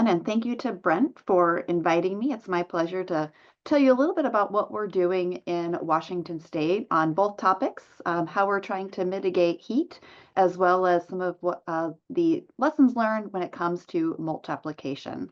everyone, and thank you to Brent for inviting me. It's my pleasure to tell you a little bit about what we're doing in Washington State on both topics, how we're trying to mitigate heat, as well as some of what the lessons learned when it comes to mulch application.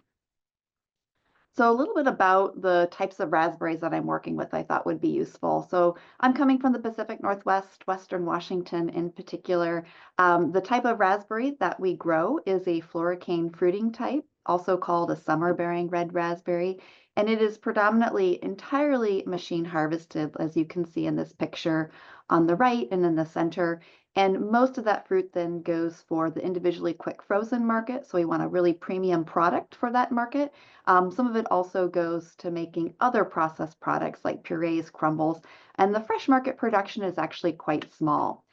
So a little bit about the types of raspberries that I'm working with I thought would be useful. So I'm coming from the Pacific Northwest, Western Washington in particular. The type of raspberry that we grow is a floricane fruiting type, also called a summer-bearing red raspberry. And it is predominantly entirely machine harvested, as you can see in this picture on the right and in the center. And most of that fruit then goes for the individually quick frozen market. So we want a really premium product for that market. Some of it also goes to making other processed products like purees, crumbles, and the fresh market production is actually quite small.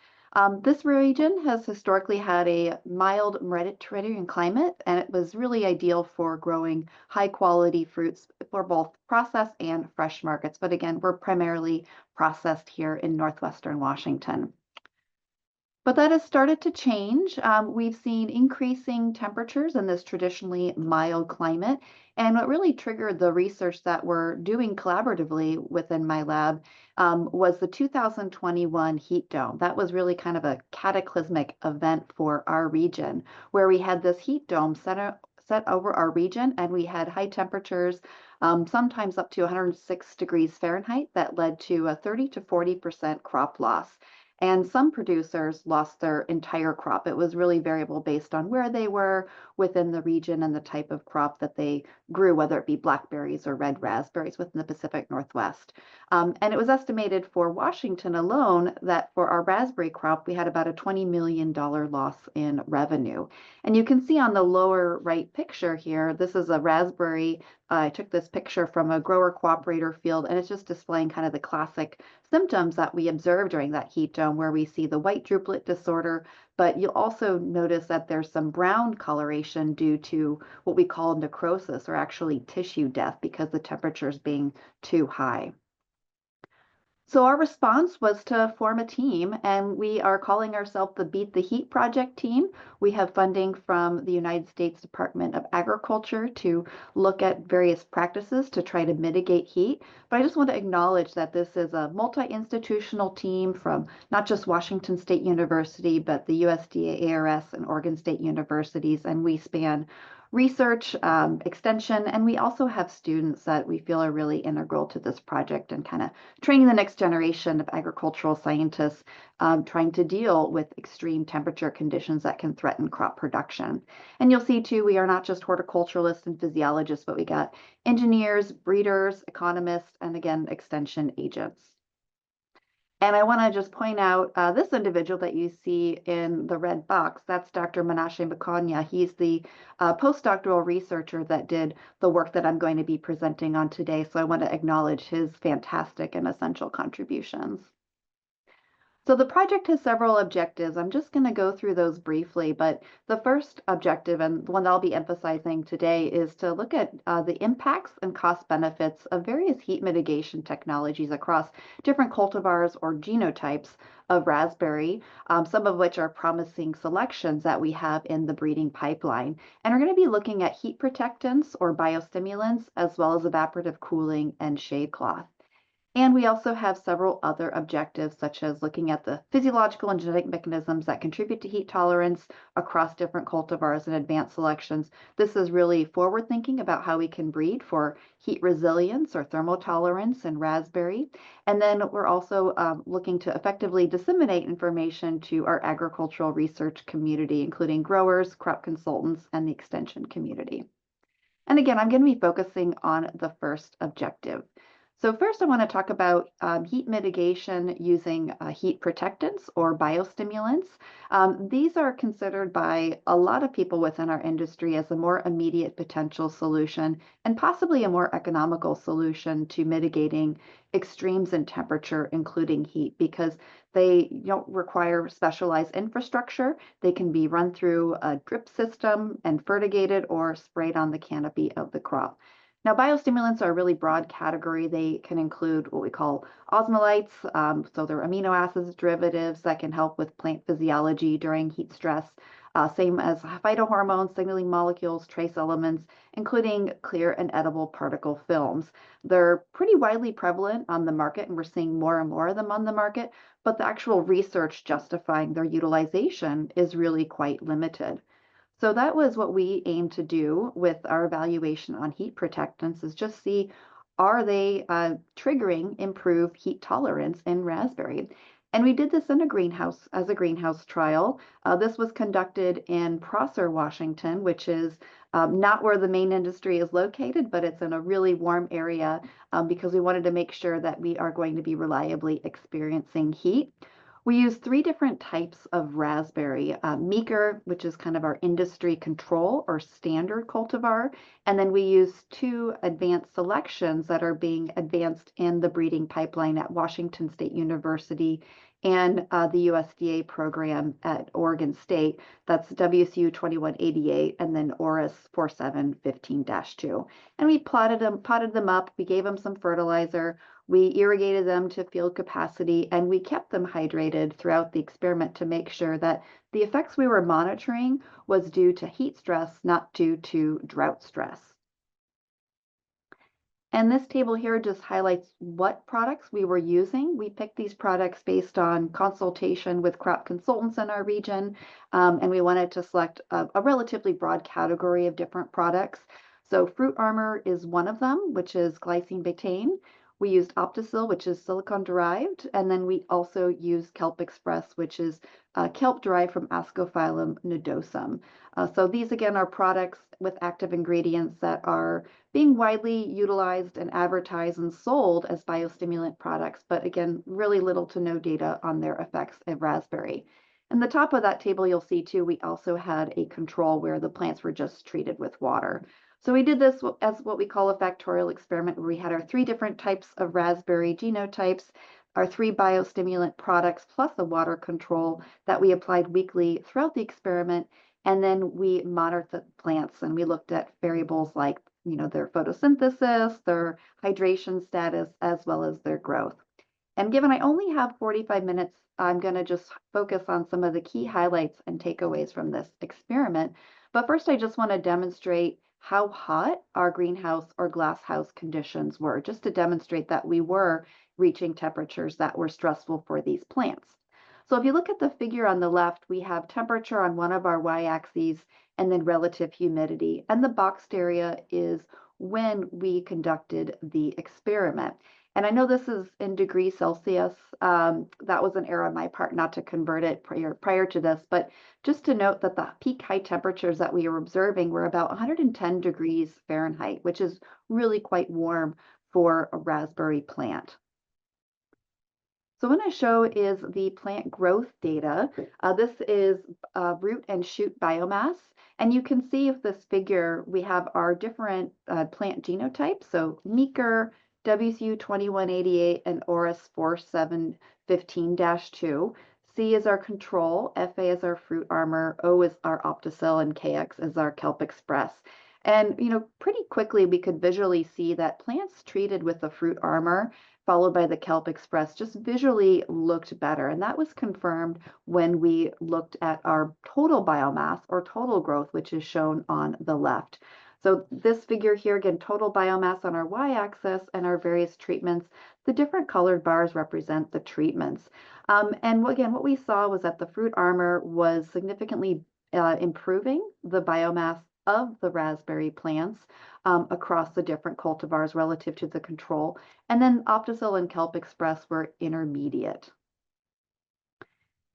This region has historically had a mild Mediterranean climate, and it was really ideal for growing high quality fruits for both processed and fresh markets. But again, we're primarily processed here in Northwestern Washington. But that has started to change. We've seen increasing temperatures in this traditionally mild climate. And what really triggered the research that we're doing collaboratively within my lab was the 2021 heat dome. That was really kind of a cataclysmic event for our region, where we had this heat dome set over our region, and we had high temperatures, sometimes up to 106 degrees Fahrenheit, that led to a 30 to 40% crop loss. And some producers lost their entire crop. It was really variable based on where they were within the region and the type of crop that they grew, whether it be blackberries or red raspberries within the Pacific Northwest. And it was estimated for Washington alone that for our raspberry crop, we had about a $20 million loss in revenue. And you can see on the lower right picture here, this is a raspberry. I took this picture from a grower cooperator field, and it's just displaying kind of the classic symptoms that we observe during that heat dome, where we see the white druplet disorder, but you'll also notice that there's some brown coloration due to what we call necrosis, or actually tissue death, because the temperatures being too high. So our response was to form a team, and we are calling ourselves the Beat the Heat Project team. We have funding from the United States Department of Agriculture to look at various practices to try to mitigate heat. But I just want to acknowledge that this is a multi-institutional team from not just Washington State University, but the USDA, ARS, and Oregon State Universities, and we span research, extension, and we also have students that we feel are really integral to this project and kind of training the next generation of agricultural scientists trying to deal with extreme temperature conditions that can threaten crop production. And you'll see too, we are not just horticulturalists and physiologists, but we got engineers, breeders, economists, and again, extension agents. And I want to just point out this individual that you see in the red box. That's Dr. Menashe Makonya. He's the postdoctoral researcher that did the work that I'm going to be presenting on today. So I want to acknowledge his fantastic and essential contributions. So the project has several objectives. I'm just going to go through those briefly, but the first objective, and the one that I'll be emphasizing today, is to look at the impacts and cost benefits of various heat mitigation technologies across different cultivars or genotypes of raspberry, some of which are promising selections that we have in the breeding pipeline. And we're going to be looking at heat protectants or biostimulants, as well as evaporative cooling and shade cloth. And we also have several other objectives, such as looking at the physiological and genetic mechanisms that contribute to heat tolerance across different cultivars and advanced selections. This is really forward thinking about how we can breed for heat resilience or thermotolerance in raspberry. And then we're also looking to effectively disseminate information to our agricultural research community, including growers, crop consultants, and the extension community. And again, I'm going to be focusing on the first objective. So first I want to talk about heat mitigation using heat protectants or biostimulants. These are considered by a lot of people within our industry as a more immediate potential solution and possibly a more economical solution to mitigating extremes in temperature, including heat, because they don't require specialized infrastructure. They can be run through a drip system and fertigated or sprayed on the canopy of the crop. Now, biostimulants are a really broad category. They can include what we call osmolytes, so they're amino acids derivatives that can help with plant physiology during heat stress. Same as phytohormones, signaling molecules, trace elements, including clear and edible particle films. They're pretty widely prevalent on the market, and we're seeing more and more of them on the market, but the actual research justifying their utilization is really quite limited. So that was what we aim to do with our evaluation on heat protectants is just see, are they triggering improved heat tolerance in raspberry? And we did this in a greenhouse as a greenhouse trial. This was conducted in Prosser, Washington, which is not where the main industry is located, but it's in a really warm area because we wanted to make sure that we are going to be reliably experiencing heat. We use three different types of raspberry, Meeker, which is kind of our industry control or standard cultivar, and then we use two advanced selections that are being advanced in the breeding pipeline at Washington State University and the USDA program at Oregon State. That's WCU 2188 and then ORIS 4715-2. And we potted them up, we gave them some fertilizer, we irrigated them to field capacity, and we kept them hydrated throughout the experiment to make sure that the effects we were monitoring was due to heat stress, not due to drought stress. And this table here just highlights what products we were using. We picked these products based on consultation with crop consultants in our region, and we wanted to select a relatively broad category of different products. So Fruit Armor is one of them, which is glycine betaine. We used Optisil, which is silicon derived, and then we also use Kelp Express, which is kelp derived from Ascophyllum nodosum. So these again are products with active ingredients that are being widely utilized and advertised and sold as biostimulant products, but again, really little to no data on their effects of raspberry. And the top of that table, you'll see too, we also had a control where the plants were just treated with water. So we did this as what we call a factorial experiment, where we had our three different types of raspberry genotypes, our three biostimulant products, plus a water control that we applied weekly throughout the experiment. And then we monitored the plants and we looked at variables like, their photosynthesis, their hydration status, as well as their growth. And given I only have 45 minutes, I'm going to just focus on some of the key highlights and takeaways from this experiment. But first, I just want to demonstrate how hot our greenhouse or glasshouse conditions were, just to demonstrate that we were reaching temperatures that were stressful for these plants. So if you look at the figure on the left, we have temperature on one of our y-axes and then relative humidity. And the boxed area is when we conducted the experiment. And I know this is in degrees Celsius. That was an error on my part not to convert it prior to this, but just to note that the peak high temperatures that we were observing were about 110 degrees Fahrenheit, which is really quite warm for a raspberry plant. So what I'm going to show is the plant growth data. This is root and shoot biomass. And you can see with this figure, we have our different plant genotypes. So Meeker, WCU 2188, and ORIS 4715-2. C is our control, FA is our Fruit Armor, O is our Optisil, and KX is our Kelp Express. And, pretty quickly we could visually see that plants treated with the Fruit Armor followed by the Kelp Express just visually looked better. And that was confirmed when we looked at our total biomass or total growth, which is shown on the left. So this figure here, again, total biomass on our y-axis and our various treatments. The different colored bars represent the treatments. And again, what we saw was that the Fruit Armor was significantly improving the biomass of the raspberry plants across the different cultivars relative to the control. And then Optisil and Kelp Express were intermediate.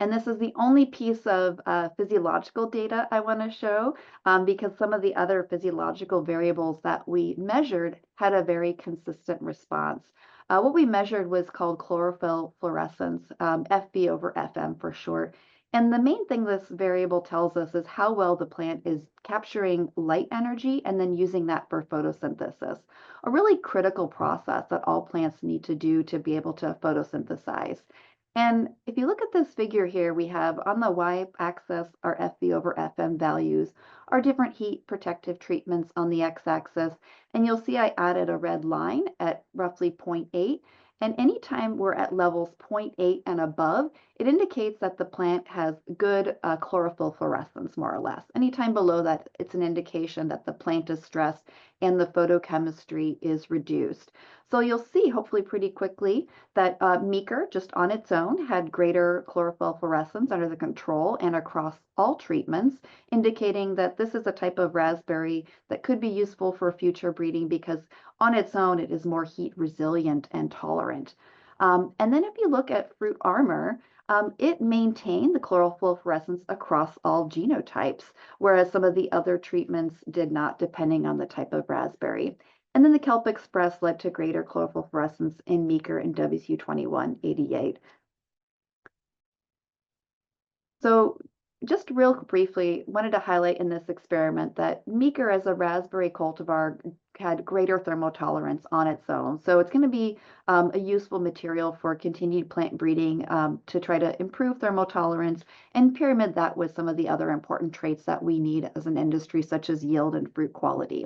And this is the only piece of physiological data I want to show because some of the other physiological variables that we measured had a very consistent response. What we measured was called chlorophyll fluorescence, FB over FM for short. And the main thing this variable tells us is how well the plant is capturing light energy and then using that for photosynthesis, a really critical process that all plants need to do to be able to photosynthesize. And if you look at this figure here, we have on the y-axis our FV over FM values, our different heat protective treatments on the x-axis, and you'll see I added a red line at roughly zero point 0.8. And anytime we're at levels zero point 0.8 and above, it indicates that the plant has good chlorophyll fluorescence, more or less. Anytime below that, it's an indication that the plant is stressed and the photochemistry is reduced. So you'll see, hopefully pretty quickly, that Meeker, just on its own, had greater chlorophyll fluorescence under the control and across all treatments, indicating that this is a type of raspberry that could be useful for future breeding because on its own it is more heat resilient and tolerant. And then if you look at Fruit Armor, it maintained the chlorophyll fluorescence across all genotypes, whereas some of the other treatments did not, depending on the type of raspberry. And then the Kelp Express led to greater chlorophyll fluorescence in Meeker and WC2188. So just real briefly, wanted to highlight in this experiment that Meeker as a raspberry cultivar had greater thermotolerance on its own. So it's going to be a useful material for continued plant breeding to try to improve thermotolerance and pyramid that with some of the other important traits that we need as an industry, such as yield and fruit quality.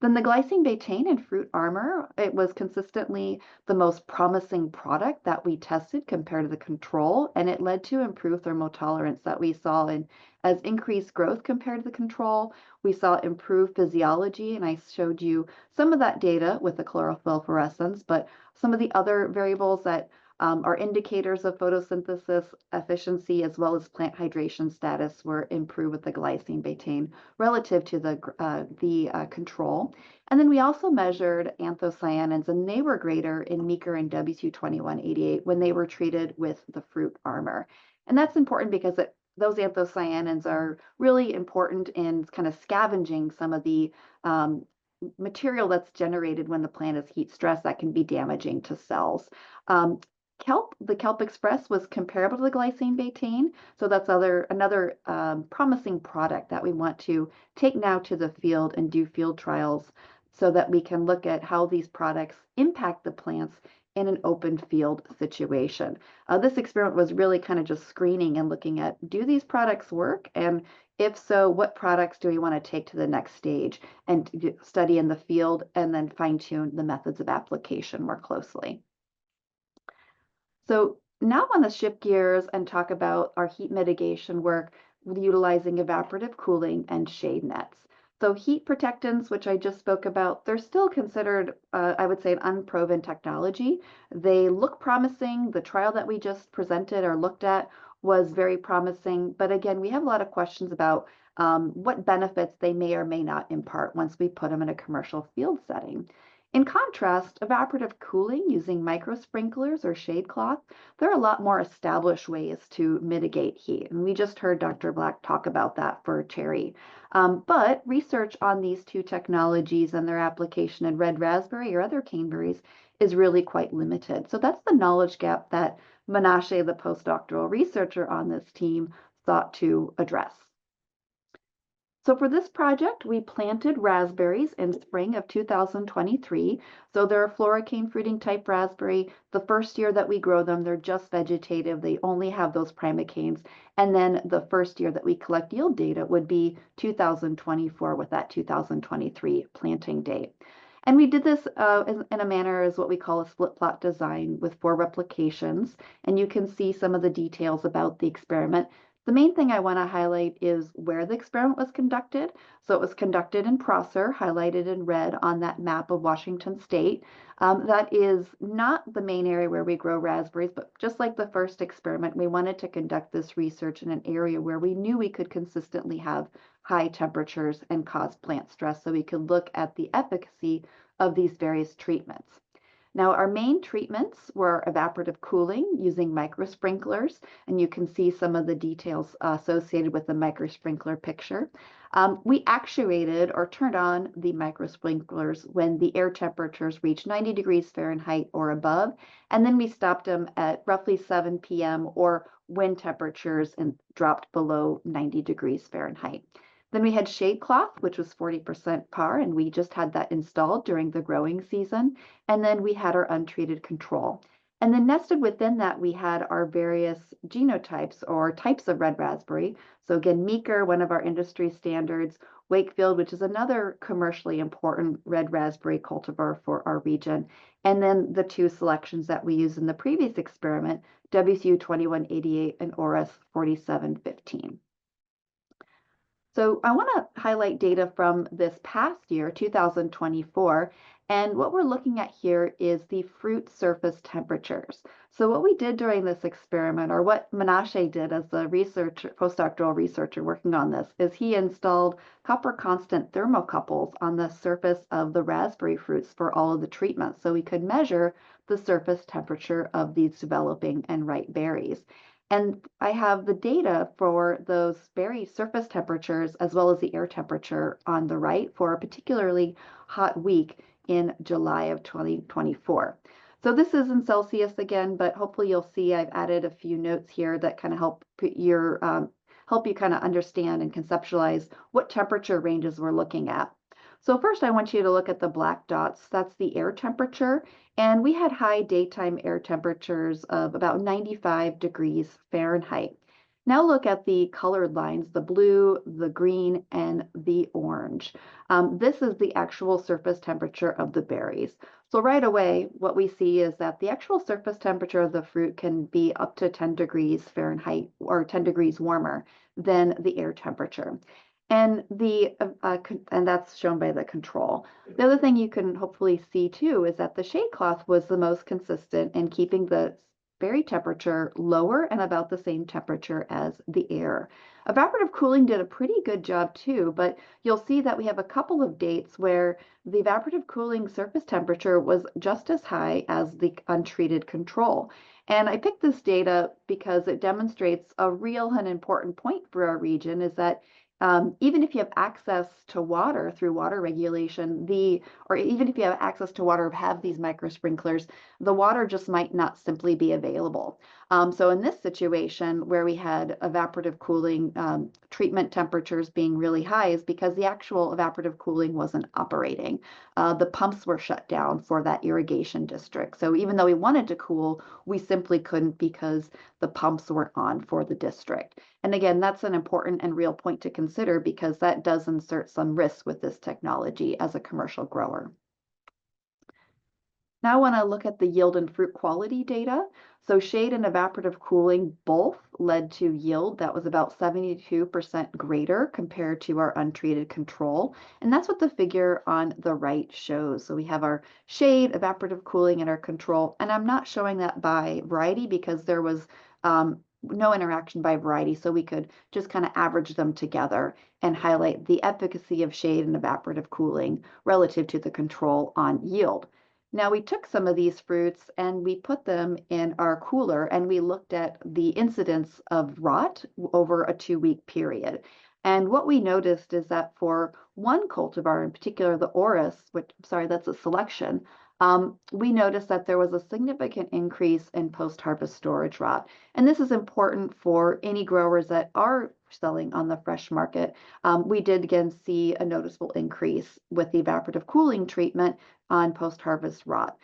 Then the glycine betaine in Fruit Armor, it was consistently the most promising product that we tested compared to the control, and it led to improved thermotolerance that we saw in as increased growth compared to the control. We saw improved physiology, and I showed you some of that data with the chlorophyll fluorescence, but some of the other variables that are indicators of photosynthesis efficiency as well as plant hydration status were improved with the glycine betaine relative to the control. And then we also measured anthocyanins, and they were greater in Meeker and WC2188 when they were treated with the Fruit Armor. And that's important because those anthocyanins are really important in kind of scavenging some of the material that's generated when the plant is heat stressed that can be damaging to cells. The Kelp Express was comparable to the glycine betaine, so that's another promising product that we want to take now to the field and do field trials so that we can look at how these products impact the plants in an open field situation. This experiment was really kind of just screening and looking at, do these products work? And if so, what products do we want to take to the next stage and study in the field and then fine tune the methods of application more closely? So now I want to shift gears and talk about our heat mitigation work utilizing evaporative cooling and shade nets. So heat protectants, which I just spoke about, they're still considered, I would say, an unproven technology. They look promising. The trial that we just presented or looked at was very promising. But again, we have a lot of questions about what benefits they may or may not impart once we put them in a commercial field setting. In contrast, evaporative cooling using micro sprinklers or shade cloth, there are a lot more established ways to mitigate heat. And we just heard Dr. Black talk about that for cherry. But research on these two technologies and their application in red raspberry or other caneberries is really quite limited. So that's the knowledge gap that Menashe, the postdoctoral researcher on this team, thought to address. So for this project, we planted raspberries in spring of 2023. So they're a floricane fruiting type raspberry. The first year that we grow them, they're just vegetative. They only have those primocanes. And then the first year that we collect yield data would be 2024 with that 2023 planting date. And we did this in a manner as what we call a split plot design with 4 replications. And you can see some of the details about the experiment. The main thing I want to highlight is where the experiment was conducted. So it was conducted in Prosser, highlighted in red on that map of Washington State. That is not the main area where we grow raspberries, but just like the first experiment, we wanted to conduct this research in an area where we knew we could consistently have high temperatures and cause plant stress, so we could look at the efficacy of these various treatments. Now, our main treatments were evaporative cooling using micro sprinklers, and you can see some of the details associated with the micro sprinkler picture. We actuated or turned on the micro sprinklers when the air temperatures reached 90 degrees Fahrenheit or above, and then we stopped them at roughly 7 p.m. or when temperatures dropped below 90 degrees Fahrenheit. Then we had shade cloth, which was 40% par, and we just had that installed during the growing season. And then we had our untreated control. And then nested within that, we had our various genotypes or types of red raspberry. So again, Meeker, one of our industry standards, Wakefield, which is another commercially important red raspberry cultivar for our region, and then the two selections that we used in the previous experiment, WCU 2188 and ORIS 4715. So I want to highlight data from this past year, 2024, and what we're looking at here is the fruit surface temperatures. So what we did during this experiment, or what Menashe did as the researcher, postdoctoral researcher working on this, is he installed copper constant thermocouples on the surface of the raspberry fruits for all of the treatments, so we could measure the surface temperature of these developing and ripe berries. And I have the data for those berry surface temperatures as well as the air temperature on the right for a particularly hot week in July of 2024. So this is in Celsius again, but hopefully you'll see I've added a few notes here that kind of help help you kind of understand and conceptualize what temperature ranges we're looking at. So first I want you to look at the black dots. That's the air temperature. And we had high daytime air temperatures of about 95 degrees Fahrenheit. Now look at the colored lines, the blue, the green, and the orange. This is the actual surface temperature of the berries. So right away, what we see is that the actual surface temperature of the fruit can be up to 10 degrees Fahrenheit or 10 degrees warmer than the air temperature. And and that's shown by the control. The other thing you can hopefully see too is that the shade cloth was the most consistent in keeping the berry temperature lower and about the same temperature as the air. Evaporative cooling did a pretty good job too, but you'll see that we have a couple of dates where the evaporative cooling surface temperature was just as high as the untreated control. And I picked this data because it demonstrates a real and important point for our region is that even if you have access to water through water regulation, or even if you have access to water, have these micro sprinklers, the water just might not simply be available. So in this situation where we had evaporative cooling treatment temperatures being really high is because the actual evaporative cooling wasn't operating. The pumps were shut down for that irrigation district. So even though we wanted to cool, we simply couldn't because the pumps weren't on for the district. And again, that's an important and real point to consider because that does insert some risk with this technology as a commercial grower. Now I want to look at the yield and fruit quality data. So shade and evaporative cooling both led to yield that was about 72% greater compared to our untreated control. And that's what the figure on the right shows. So we have our shade, evaporative cooling, and our control. And I'm not showing that by variety because there was no interaction by variety, so we could just kind of average them together and highlight the efficacy of shade and evaporative cooling relative to the control on yield. Now we took some of these fruits and we put them in our cooler and we looked at the incidence of rot over a 2-week period. And what we noticed is that for one cultivar in particular, the Orris, which, sorry, that's a selection, we noticed that there was a significant increase in post-harvest storage rot. And this is important for any growers that are selling on the fresh market. We did again see a noticeable increase with the evaporative cooling treatment on post-harvest rot.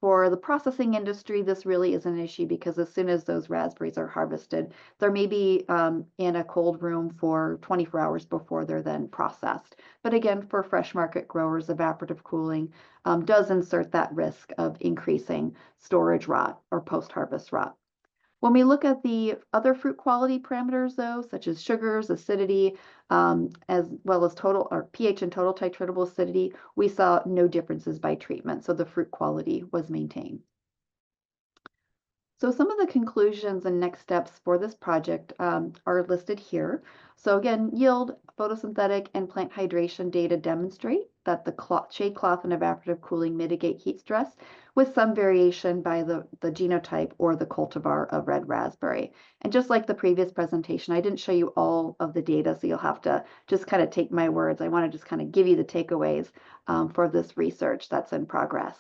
For the processing industry, this really is an issue because as soon as those raspberries are harvested, they're maybe in a cold room for 24 hours before they're then processed. But again, for fresh market growers, evaporative cooling does insert that risk of increasing storage rot or post-harvest rot. When we look at the other fruit quality parameters, though, such as sugars, acidity, as well as total or pH and total titratable acidity, we saw no differences by treatment, so the fruit quality was maintained. So some of the conclusions and next steps for this project are listed here. So again, yield, photosynthetic, and plant hydration data demonstrate that the shade cloth and evaporative cooling mitigate heat stress with some variation by the genotype or the cultivar of red raspberry. And just like the previous presentation, I didn't show you all of the data, so you'll have to just kind of take my words. I want to just kind of give you the takeaways for this research that's in progress.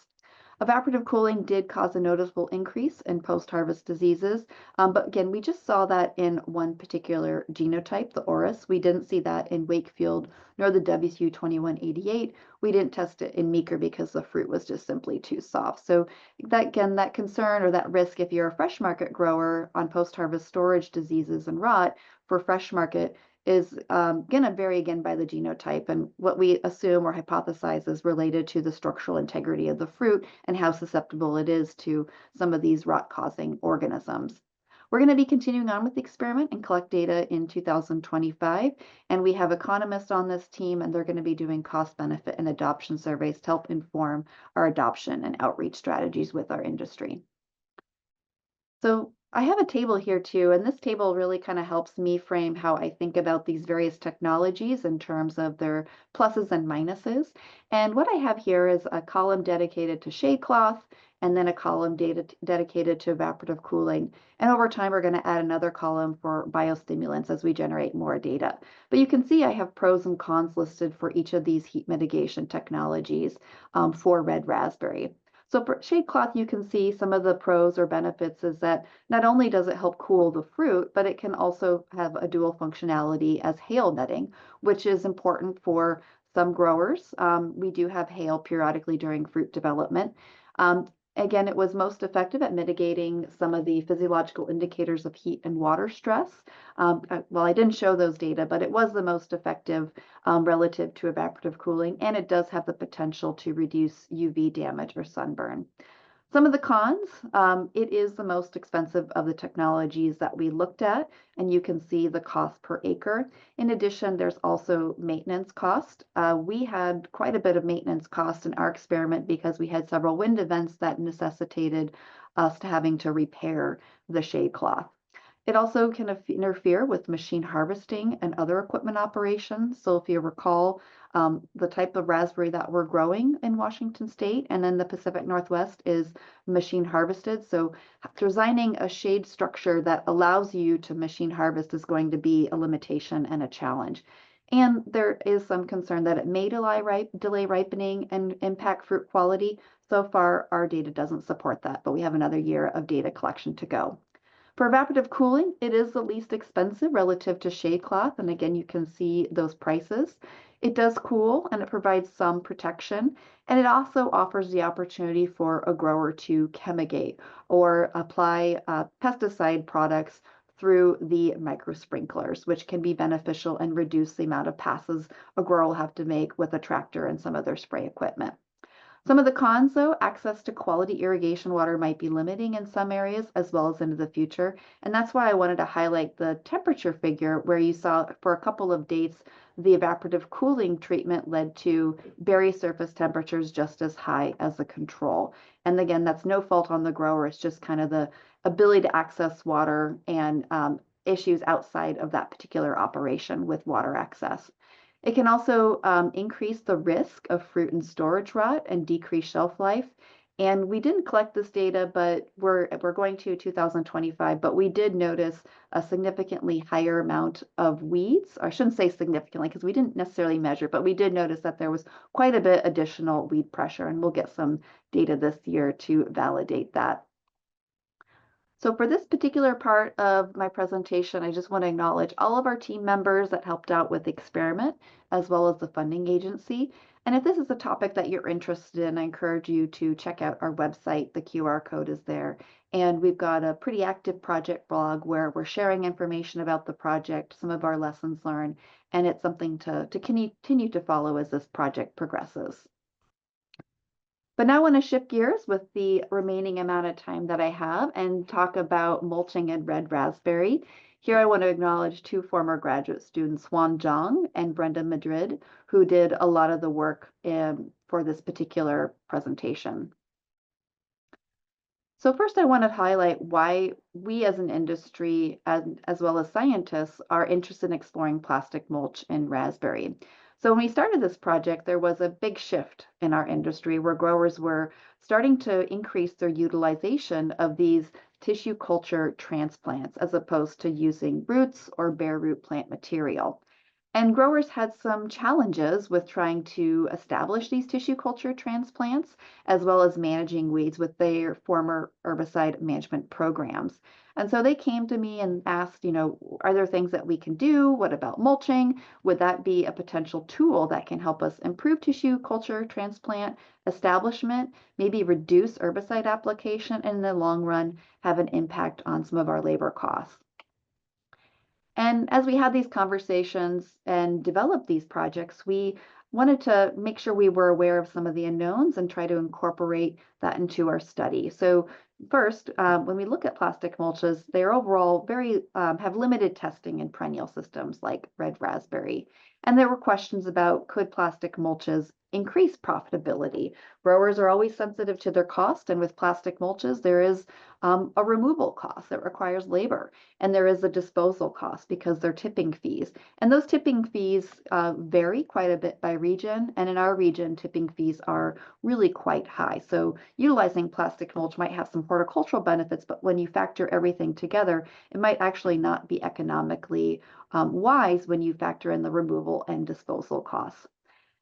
Evaporative cooling did cause a noticeable increase in post-harvest diseases, but again, we just saw that in one particular genotype, the Orris. We didn't see that in Wakefield nor the WQ2188. We didn't test it in Meeker because the fruit was just simply too soft. So that again, that concern or that risk if you're a fresh market grower on post-harvest storage diseases and rot for fresh market is going to vary again by the genotype, and what we assume or hypothesize is related to the structural integrity of the fruit and how susceptible it is to some of these rot-causing organisms. We're going to be continuing on with the experiment and collect data in 2025, and we have economists on this team, and they're going to be doing cost benefit and adoption surveys to help inform our adoption and outreach strategies with our industry. So I have a table here too, and this table really kind of helps me frame how I think about these various technologies in terms of their pluses and minuses. And what I have here is a column dedicated to shade cloth, and then a column dedicated to evaporative cooling. And over time, we're going to add another column for biostimulants as we generate more data. But you can see I have pros and cons listed for each of these heat mitigation technologies for red raspberry. So for shade cloth, you can see some of the pros or benefits is that not only does it help cool the fruit, but it can also have a dual functionality as hail netting, which is important for some growers. We do have hail periodically during fruit development. Again, it was most effective at mitigating some of the physiological indicators of heat and water stress. Well, I didn't show those data, but it was the most effective relative to evaporative cooling, and it does have the potential to reduce UV damage or sunburn. Some of the cons, it is the most expensive of the technologies that we looked at, and you can see the cost per acre. In addition, there's also maintenance cost. We had quite a bit of maintenance cost in our experiment because we had several wind events that necessitated us having to repair the shade cloth. It also can interfere with machine harvesting and other equipment operations. So if you recall, the type of raspberry that we're growing in Washington State and then the Pacific Northwest is machine harvested. So designing a shade structure that allows you to machine harvest is going to be a limitation and a challenge. And there is some concern that it may delay ripening and impact fruit quality. So far, our data doesn't support that, but we have another year of data collection to go. For evaporative cooling, it is the least expensive relative to shade cloth, and again, you can see those prices. It does cool and it provides some protection, and it also offers the opportunity for a grower to chemigate or apply pesticide products through the micro sprinklers, which can be beneficial and reduce the amount of passes a grower will have to make with a tractor and some of their spray equipment. Some of the cons, though, access to quality irrigation water might be limiting in some areas as well as into the future. And that's why I wanted to highlight the temperature figure where you saw for a couple of dates, the evaporative cooling treatment led to berry surface temperatures just as high as the control. And again, that's no fault on the grower. It's just kind of the ability to access water and issues outside of that particular operation with water access. It can also increase the risk of fruit and storage rot and decrease shelf life. And we didn't collect this data, but we're going to 2025, but we did notice a significantly higher amount of weeds. Or I shouldn't say significantly because we didn't necessarily measure, but we did notice that there was quite a bit additional weed pressure, and we'll get some data this year to validate that. So for this particular part of my presentation, I just want to acknowledge all of our team members that helped out with the experiment, as well as the funding agency. And if this is a topic that you're interested in, I encourage you to check out our website. The QR code is there. And we've got a pretty active project blog where we're sharing information about the project, some of our lessons learned, and it's something to continue to follow as this project progresses. But now I want to shift gears with the remaining amount of time that I have and talk about mulching and red raspberry. Here I want to acknowledge two former graduate students, Juan Zhang and Brenda Madrid, who did a lot of the work for this particular presentation. So first I want to highlight why we as an industry, as well as scientists, are interested in exploring plastic mulch in raspberry. So when we started this project, there was a big shift in our industry where growers were starting to increase their utilization of these tissue culture transplants as opposed to using roots or bare root plant material. And growers had some challenges with trying to establish these tissue culture transplants, as well as managing weeds with their former herbicide management programs. And so they came to me and asked, are there things that we can do? What about mulching? Would that be a potential tool that can help us improve tissue culture transplant establishment, maybe reduce herbicide application, and in the long run, have an impact on some of our labor costs? And as we had these conversations and developed these projects, we wanted to make sure we were aware of some of the unknowns and try to incorporate that into our study. So first, when we look at plastic mulches, they're overall very have limited testing in perennial systems like red raspberry. And there were questions about could plastic mulches increase profitability? Growers are always sensitive to their cost, and with plastic mulches, there is a removal cost that requires labor. And there is a disposal cost because they're tipping fees. And those tipping fees vary quite a bit by region. And in our region, tipping fees are really quite high. So utilizing plastic mulch might have some horticultural benefits, but when you factor everything together, it might actually not be economically wise when you factor in the removal and disposal costs.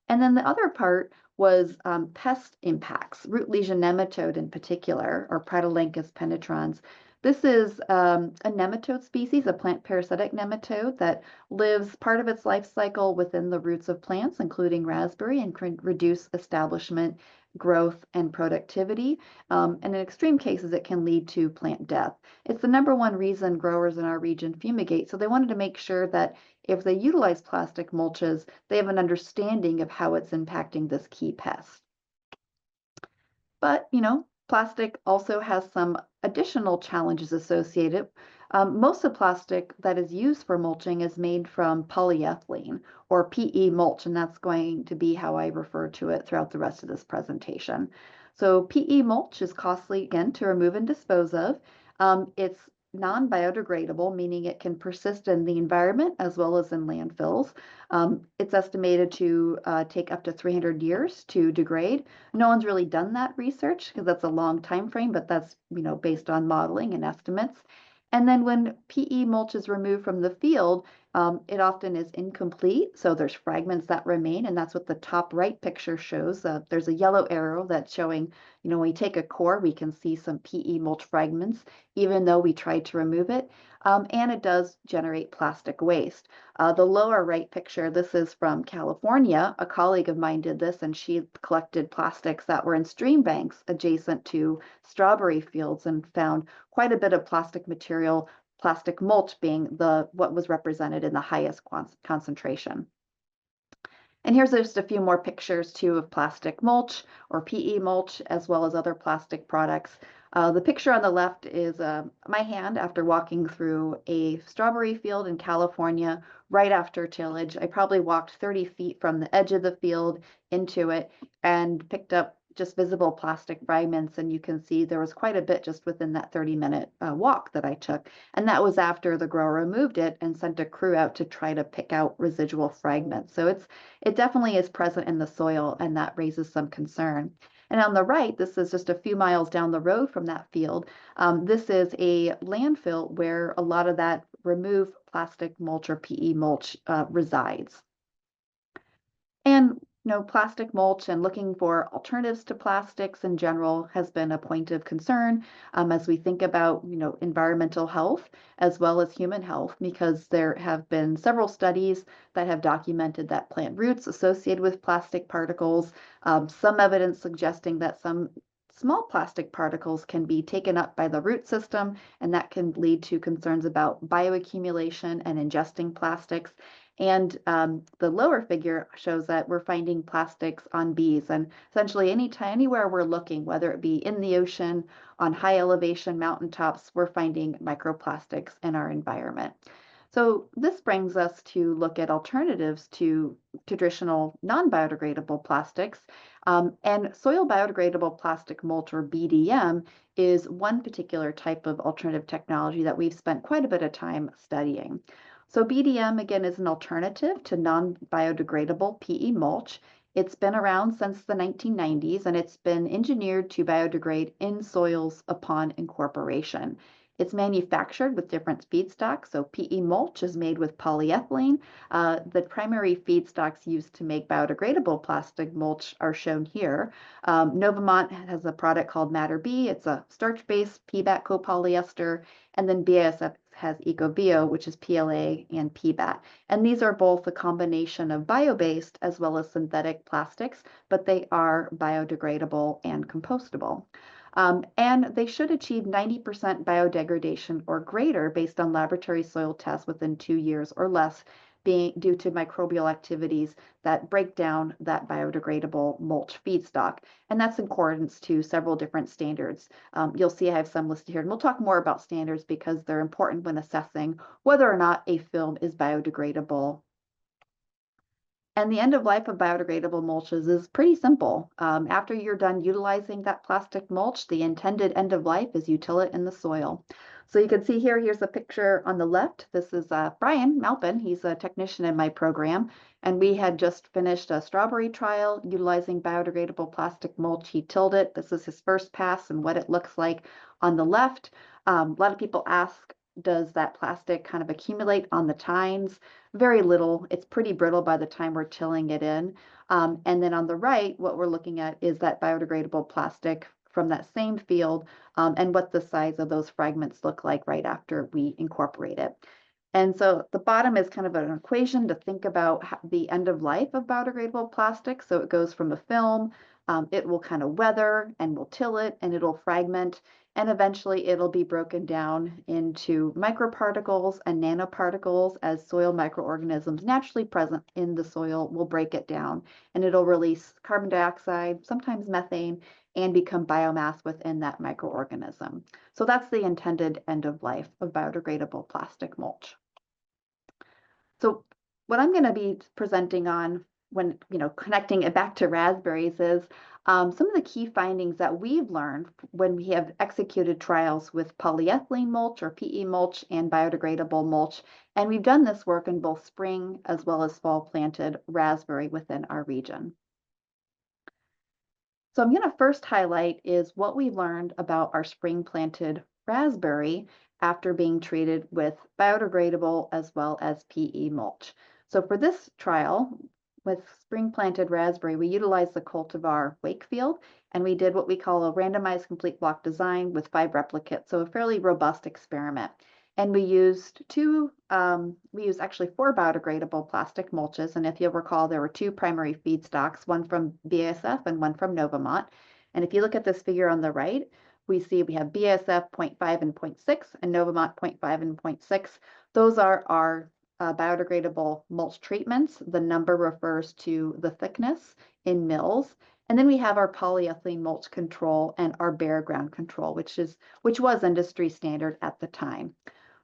And then the other part was pest impacts, root lesion nematode in particular, or Pratolanchus penetrans. This is a nematode species, a plant parasitic nematode that lives part of its life cycle within the roots of plants, including raspberry, and can reduce establishment, growth, and productivity. And in extreme cases, it can lead to plant death. It's the number one reason growers in our region fumigate, so they wanted to make sure that if they utilize plastic mulches, they have an understanding of how it's impacting this key pest. But, plastic also has some additional challenges associated. Most of plastic that is used for mulching is made from polyethylene or PE mulch, and that's going to be how I refer to it throughout the rest of this presentation. So PE mulch is costly, again, to remove and dispose of. It's non-biodegradable, meaning it can persist in the environment as well as in landfills. It's estimated to take up to 300 years to degrade. No one's really done that research because that's a long time frame, but that's based on modeling and estimates. And then when PE mulch is removed from the field, it often is incomplete. So there's fragments that remain, and that's what the top right picture shows. There's a yellow arrow that's showing, when we take a core, we can see some PE mulch fragments, even though we tried to remove it. And it does generate plastic waste. The lower right picture, this is from California. A colleague of mine did this, and she collected plastics that were in stream banks adjacent to strawberry fields and found quite a bit of plastic material, plastic mulch being what was represented in the highest concentration. And here's just a few more pictures too of plastic mulch or PE mulch, as well as other plastic products. The picture on the left is my hand after walking through a strawberry field in California right after tillage. I probably walked 30 feet from the edge of the field into it and picked up just visible plastic fragments. And you can see there was quite a bit just within that 30-minute walk that I took. And that was after the grower removed it and sent a crew out to try to pick out residual fragments. So it definitely is present in the soil, and that raises some concern. And on the right, this is just a few miles down the road from that field. This is a landfill where a lot of that removed plastic mulch or PE mulch resides. And plastic mulch and looking for alternatives to plastics in general has been a point of concern as we think about environmental health as well as human health, because there have been several studies that have documented that plant roots associated with plastic particles, some evidence suggesting that some small plastic particles can be taken up by the root system, and that can lead to concerns about bioaccumulation and ingesting plastics. And the lower figure shows that we're finding plastics on bees, and essentially anywhere we're looking, whether it be in the ocean, on high elevation mountaintops, we're finding microplastics in our environment. So this brings us to look at alternatives to traditional non-biodegradable plastics. And soil biodegradable plastic mulch, or BDM, is one particular type of alternative technology that we've spent quite a bit of time studying. So BDM, again, is an alternative to non-biodegradable PE mulch. It's been around since the 1990s, and it's been engineered to biodegrade in soils upon incorporation. It's manufactured with different feedstocks. So PE mulch is made with polyethylene. The primary feedstocks used to make biodegradable plastic mulch are shown here. Novamont has a product called Matter B. It's a starch-based PBAT copolyester. And then BASF has EcoBio, which is PLA and PBAT. And these are both a combination of bio-based as well as synthetic plastics, but they are biodegradable and compostable. And they should achieve 90% biodegradation or greater based on laboratory soil tests within 2 years or less, being due to microbial activities that break down that biodegradable mulch feedstock. And that's in accordance to several different standards. You'll see I have some listed here, and we'll talk more about standards because they're important when assessing whether or not a film is biodegradable. And the end of life of biodegradable mulches is pretty simple. After you're done utilizing that plastic mulch, the intended end of life is you till it in the soil. So you can see here, here's a picture on the left. This is Brian Malpin. He's a technician in my program. And we had just finished a strawberry trial utilizing biodegradable plastic mulch. He tilled it. This is his first pass and what it looks like on the left. A lot of people ask, does that plastic kind of accumulate on the tines? Very little. It's pretty brittle by the time we're tilling it in. And then on the right, what we're looking at is that biodegradable plastic from that same field and what the size of those fragments look like right after we incorporate it. And so the bottom is kind of an equation to think about the end of life of biodegradable plastic. So it goes from a film, it will kind of weather and we'll till it and it'll fragment. And eventually it'll be broken down into microparticles and nanoparticles as soil microorganisms naturally present in the soil will break it down and it'll release carbon dioxide, sometimes methane, and become biomass within that microorganism. So that's the intended end of life of biodegradable plastic mulch. So what I'm going to be presenting on when, connecting it back to raspberries is some of the key findings that we've learned when we have executed trials with polyethylene mulch or PE mulch and biodegradable mulch. And we've done this work in both spring as well as fall planted raspberry within our region. So I'm going to first highlight is what we learned about our spring planted raspberry after being treated with biodegradable as well as PE mulch. So for this trial, with spring planted raspberry, we utilized the cultivar Wakefield, and we did what we call a randomized complete block design with 5 replicates, so a fairly robust experiment. And we used actually 4 biodegradable plastic mulches. And if you'll recall, there were 2 primary feedstocks, one from BASF and one from Novamont. And if you look at this figure on the right, we see we have BASF 0.5 and 0.6 and Novamont 0.5 and 0.6. Those are our biodegradable mulch treatments. The number refers to the thickness in mils. And then we have our polyethylene mulch control and our bare ground control, which was industry standard at the time.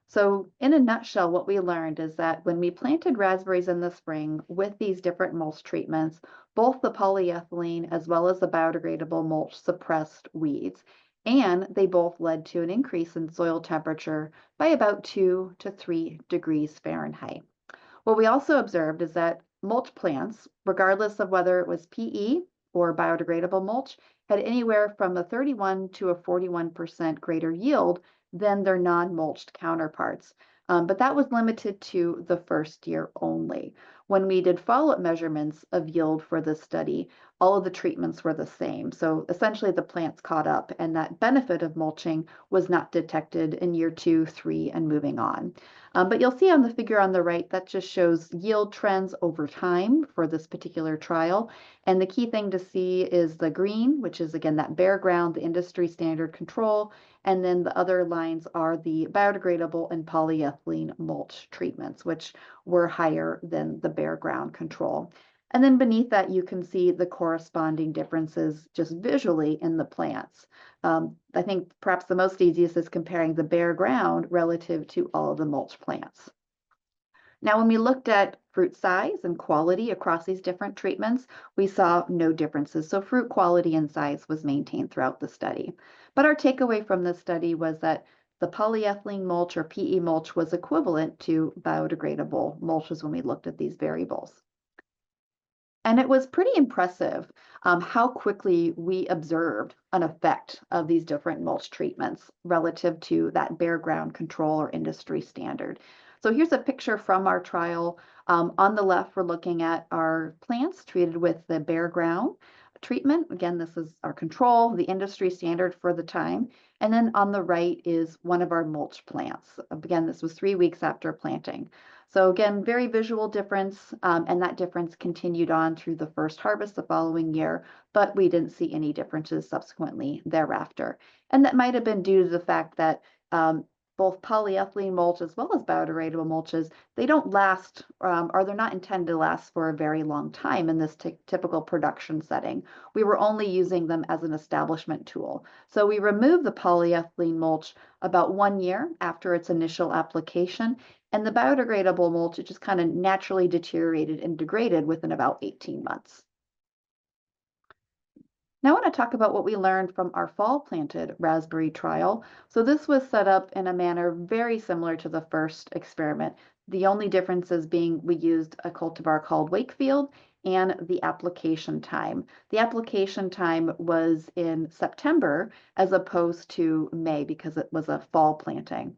So in a nutshell, what we learned is that when we planted raspberries in the spring with these different mulch treatments, both the polyethylene as well as the biodegradable mulch suppressed weeds, and they both led to an increase in soil temperature by about 2 to 3 degrees Fahrenheit. What we also observed is that mulch plants, regardless of whether it was PE or biodegradable mulch, had anywhere from a 31 to a 41% greater yield than their non-mulched counterparts. But that was limited to the first year only. When we did follow-up measurements of yield for this study, all of the treatments were the same. So essentially the plants caught up and that benefit of mulching was not detected in year 2, 3, and moving on. But you'll see on the figure on the right, that just shows yield trends over time for this particular trial. And the key thing to see is the green, which is again that bare ground, the industry standard control. And then the other lines are the biodegradable and polyethylene mulch treatments, which were higher than the bare ground control. And then beneath that, you can see the corresponding differences just visually in the plants. I think perhaps the most easiest is comparing the bare ground relative to all of the mulch plants. Now, when we looked at fruit size and quality across these different treatments, we saw no differences. So fruit quality and size was maintained throughout the study. But our takeaway from this study was that the polyethylene mulch or PE mulch was equivalent to biodegradable mulches when we looked at these variables. And it was pretty impressive how quickly we observed an effect of these different mulch treatments relative to that bare ground control or industry standard. So here's a picture from our trial. On the left, we're looking at our plants treated with the bare ground treatment. Again, this is our control, the industry standard for the time. And then on the right is one of our mulch plants. Again, this was 3 weeks after planting. So again, very visual difference, and that difference continued on through the first harvest the following year, but we didn't see any differences subsequently thereafter. And that might have been due to the fact that both polyethylene mulch as well as biodegradable mulches, they don't last, or they're not intended to last for a very long time in this typical production setting. We were only using them as an establishment tool. So we removed the polyethylene mulch about 1 year after its initial application, and the biodegradable mulch, it just kind of naturally deteriorated and degraded within about 18 months. Now I want to talk about what we learned from our fall planted raspberry trial. So this was set up in a manner very similar to the first experiment. The only differences being we used a cultivar called Wakefield and the application time. The application time was in September as opposed to May because it was a fall planting.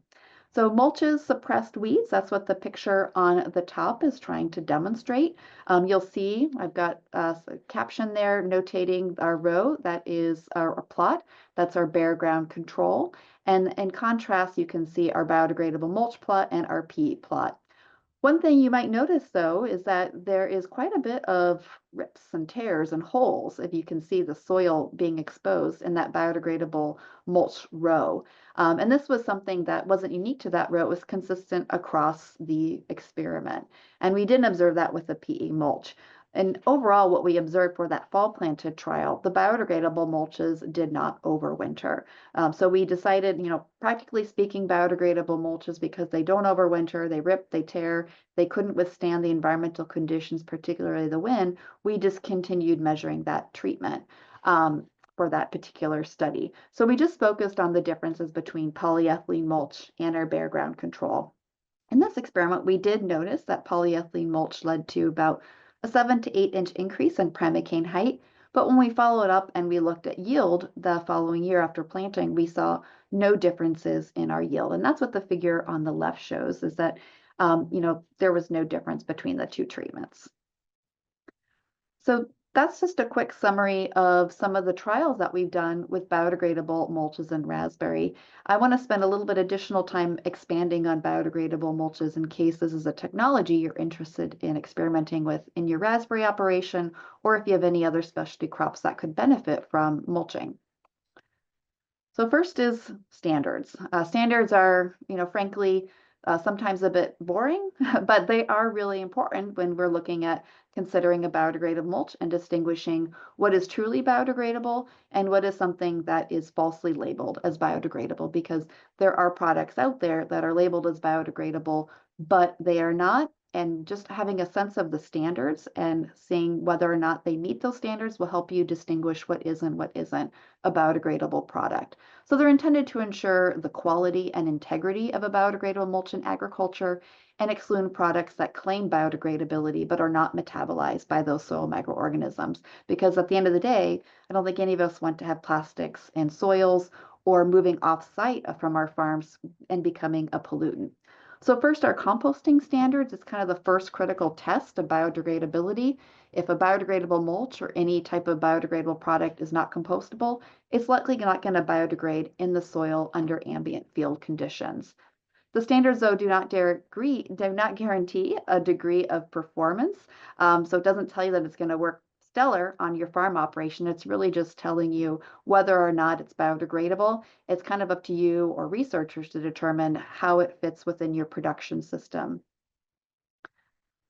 So mulches suppressed weeds. That's what the picture on the top is trying to demonstrate. You'll see I've got a caption there notating our row. That is our plot. That's our bare ground control. And in contrast, you can see our biodegradable mulch plot and our peat plot. One thing you might notice, though, is that there is quite a bit of rips and tears and holes, if you can see the soil being exposed in that biodegradable mulch row. And this was something that wasn't unique to that row. It was consistent across the experiment. And we didn't observe that with the PE mulch. And overall, what we observed for that fall planted trial, the biodegradable mulches did not overwinter. So we decided, practically speaking, biodegradable mulches, because they don't overwinter, they rip, they tear, they couldn't withstand the environmental conditions, particularly the wind, we discontinued measuring that treatment for that particular study. So we just focused on the differences between polyethylene mulch and our bare ground control. In this experiment, we did notice that polyethylene mulch led to about a 7 to 8 inch increase in primocane height. But when we followed up and we looked at yield the following year after planting, we saw no differences in our yield. And that's what the figure on the left shows, is that there was no difference between the two treatments. So that's just a quick summary of some of the trials that we've done with biodegradable mulches and raspberry. I want to spend a little bit additional time expanding on biodegradable mulches in case this is a technology you're interested in experimenting with in your raspberry operation, or if you have any other specialty crops that could benefit from mulching. So first is standards. Standards are, frankly, sometimes a bit boring, but they are really important when we're looking at considering a biodegradable mulch and distinguishing what is truly biodegradable and what is something that is falsely labeled as biodegradable, because there are products out there that are labeled as biodegradable, but they are not. And just having a sense of the standards and seeing whether or not they meet those standards will help you distinguish what is and what isn't a biodegradable product. So they're intended to ensure the quality and integrity of a biodegradable mulch in agriculture and exclude products that claim biodegradability but are not metabolized by those soil microorganisms. Because at the end of the day, I don't think any of us want to have plastics in soils or moving off-site from our farms and becoming a pollutant. So first, our composting standards is kind of the first critical test of biodegradability. If a biodegradable mulch or any type of biodegradable product is not compostable, it's likely not going to biodegrade in the soil under ambient field conditions. The standards, though, do not guarantee a degree of performance. So it doesn't tell you that it's going to work stellar on your farm operation. It's really just telling you whether or not it's biodegradable. It's kind of up to you or researchers to determine how it fits within your production system.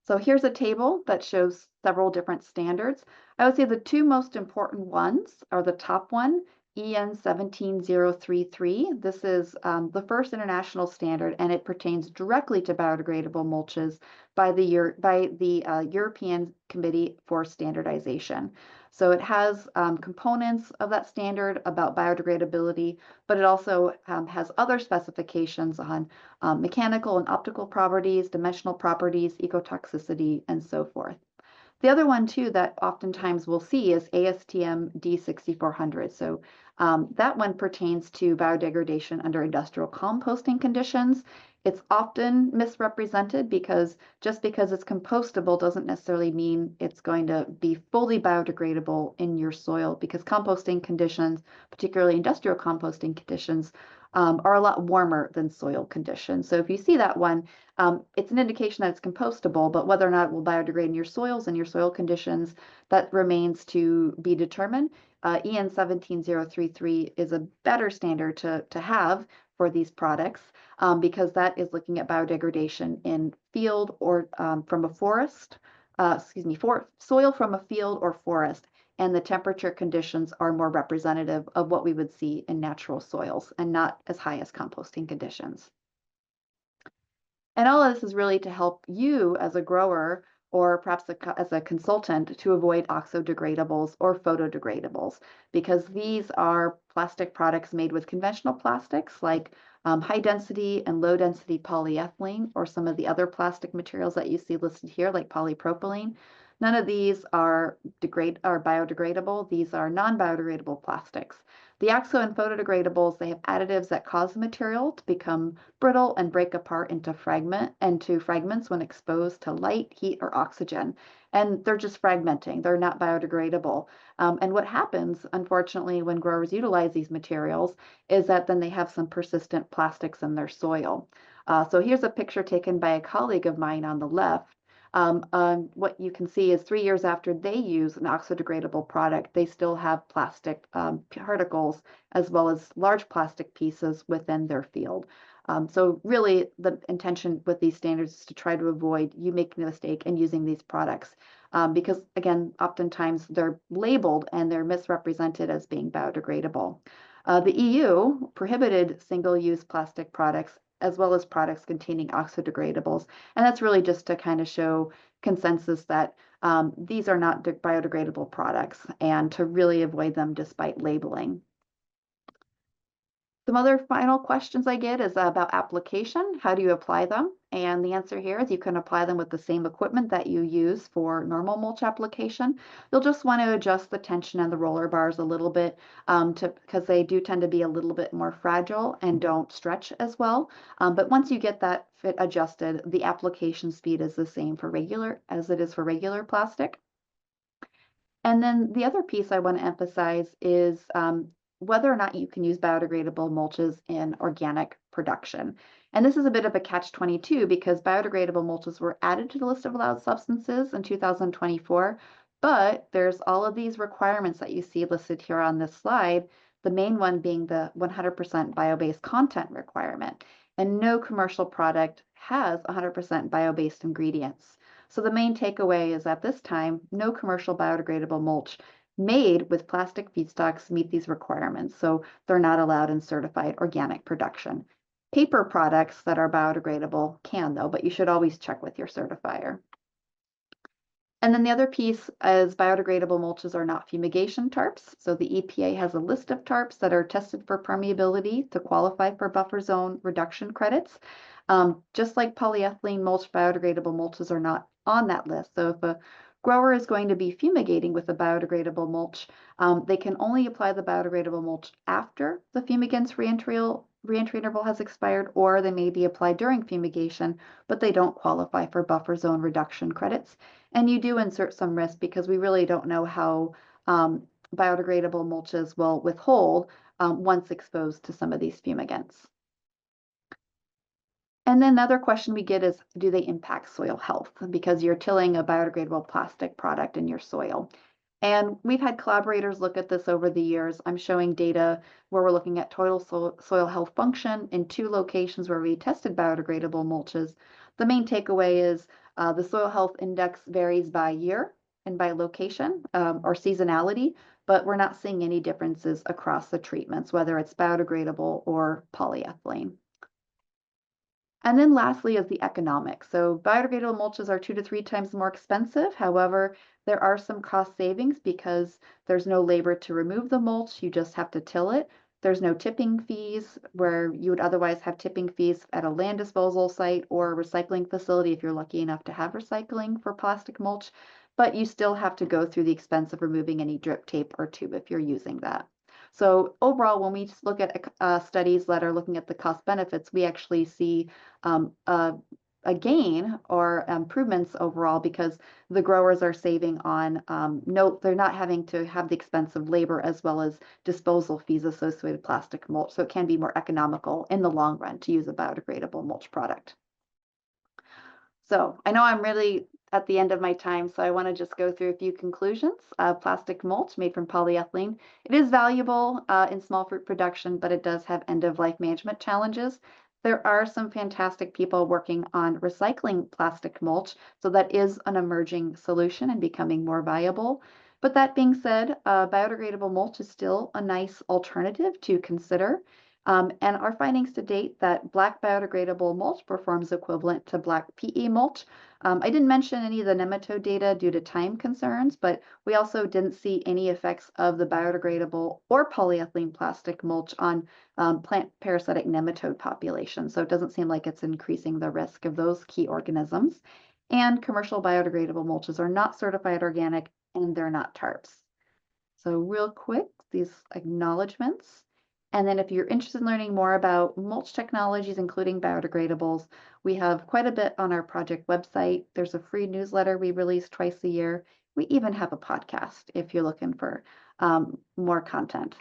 So here's a table that shows several different standards. I would say the two most important ones are the top one, EN 17033. This is the first international standard, and it pertains directly to biodegradable mulches by the European Committee for Standardization. So it has components of that standard about biodegradability, but it also has other specifications on mechanical and optical properties, dimensional properties, ecotoxicity, and so forth. The other one too that oftentimes we'll see is ASTM D6400. So that one pertains to biodegradation under industrial composting conditions. It's often misrepresented because just because it's compostable doesn't necessarily mean it's going to be fully biodegradable in your soil because composting conditions, particularly industrial composting conditions, are a lot warmer than soil conditions. So if you see that one, it's an indication that it's compostable, but whether or not it will biodegrade in your soils and your soil conditions, that remains to be determined. EN 17033 is a better standard to have for these products because that is looking at biodegradation in field or from a forest, for soil from a field or forest. And the temperature conditions are more representative of what we would see in natural soils and not as high as composting conditions. And all of this is really to help you as a grower or perhaps as a consultant to avoid oxodegradables or photodegradables because these are plastic products made with conventional plastics like high density and low density polyethylene or some of the other plastic materials that you see listed here like polypropylene. None of these are biodegradable. These are non-biodegradable plastics. The oxo and photodegradables, they have additives that cause the material to become brittle and break apart into fragments when exposed to light, heat, or oxygen. And they're just fragmenting. They're not biodegradable. And what happens, unfortunately, when growers utilize these materials is that then they have some persistent plastics in their soil. So here's a picture taken by a colleague of mine on the left. What you can see is 3 years after they use an oxodegradable product, they still have plastic particles as well as large plastic pieces within their field. So really the intention with these standards is to try to avoid you making the mistake and using these products because again, oftentimes they're labeled and they're misrepresented as being biodegradable. The EU prohibited single-use plastic products as well as products containing oxodegradables. And that's really just to kind of show consensus that these are not biodegradable products and to really avoid them despite labeling. Some other final questions I get is about application. How do you apply them? And the answer here is you can apply them with the same equipment that you use for normal mulch application. You'll just want to adjust the tension on the roller bars a little bit because they do tend to be a little bit more fragile and don't stretch as well. But once you get that fit adjusted, the application speed is the same for regular as it is for regular plastic. And then the other piece I want to emphasize is whether or not you can use biodegradable mulches in organic production. And this is a bit of a catch-22 because biodegradable mulches were added to the list of allowed substances in 2024, but there's all of these requirements that you see listed here on this slide, the main one being the 100% bio-based content requirement. And no commercial product has 100% bio-based ingredients. So the main takeaway is at this time, no commercial biodegradable mulch made with plastic feedstocks meet these requirements. So they're not allowed in certified organic production. Paper products that are biodegradable can though, but you should always check with your certifier. And then the other piece is biodegradable mulches are not fumigation tarps. So the EPA has a list of tarps that are tested for permeability to qualify for buffer zone reduction credits. Just like polyethylene mulch, biodegradable mulches are not on that list. So if a grower is going to be fumigating with a biodegradable mulch, they can only apply the biodegradable mulch after the fumigant's reentry interval has expired, or they may be applied during fumigation, but they don't qualify for buffer zone reduction credits. And you do insert some risk because we really don't know how biodegradable mulches will withhold once exposed to some of these fumigants. And then another question we get is, do they impact soil health? Because you're tilling a biodegradable plastic product in your soil. And we've had collaborators look at this over the years. I'm showing data where we're looking at total soil health function in 2 locations where we tested biodegradable mulches. The main takeaway is the soil health index varies by year and by location or seasonality, but we're not seeing any differences across the treatments, whether it's biodegradable or polyethylene. And then lastly is the economics. So biodegradable mulches are 2 to 3 times more expensive. However, there are some cost savings because there's no labor to remove the mulch. You just have to till it. There's no tipping fees where you would otherwise have tipping fees at a land disposal site or a recycling facility if you're lucky enough to have recycling for plastic mulch. but you still have to go through the expense of removing any drip tape or tube if you're using that. So overall, when we just look at studies that are looking at the cost benefits, we actually see um, a, a gain or improvements overall because the growers are saving on no, they're not having to have the expense of labor as well as disposal fees associated with plastic mulch. So it can be more economical in the long run to use a biodegradable mulch product. So I know I'm really at the end of my time, so I want to just go through a few conclusions. Plastic mulch made from polyethylene. It is valuable in small fruit production, but it does have end-of-life management challenges. There are some fantastic people working on recycling plastic mulch, so that is an emerging solution and becoming more viable. But that being said, biodegradable mulch is still a nice alternative to consider. And our findings to date that black biodegradable mulch performs equivalent to black PE mulch. I didn't mention any of the nematode data due to time concerns, but we also didn't see any effects of the biodegradable or polyethylene plastic mulch on plant parasitic nematode populations. So it doesn't seem like it's increasing the risk of those key organisms. And commercial biodegradable mulches are not certified organic and they're not tarps. So real quick, these acknowledgements. And then if you're interested in learning more about mulch technologies, including biodegradables, we have quite a bit on our project website. There's a free newsletter we release twice a year. We even have a podcast if you're looking for more content.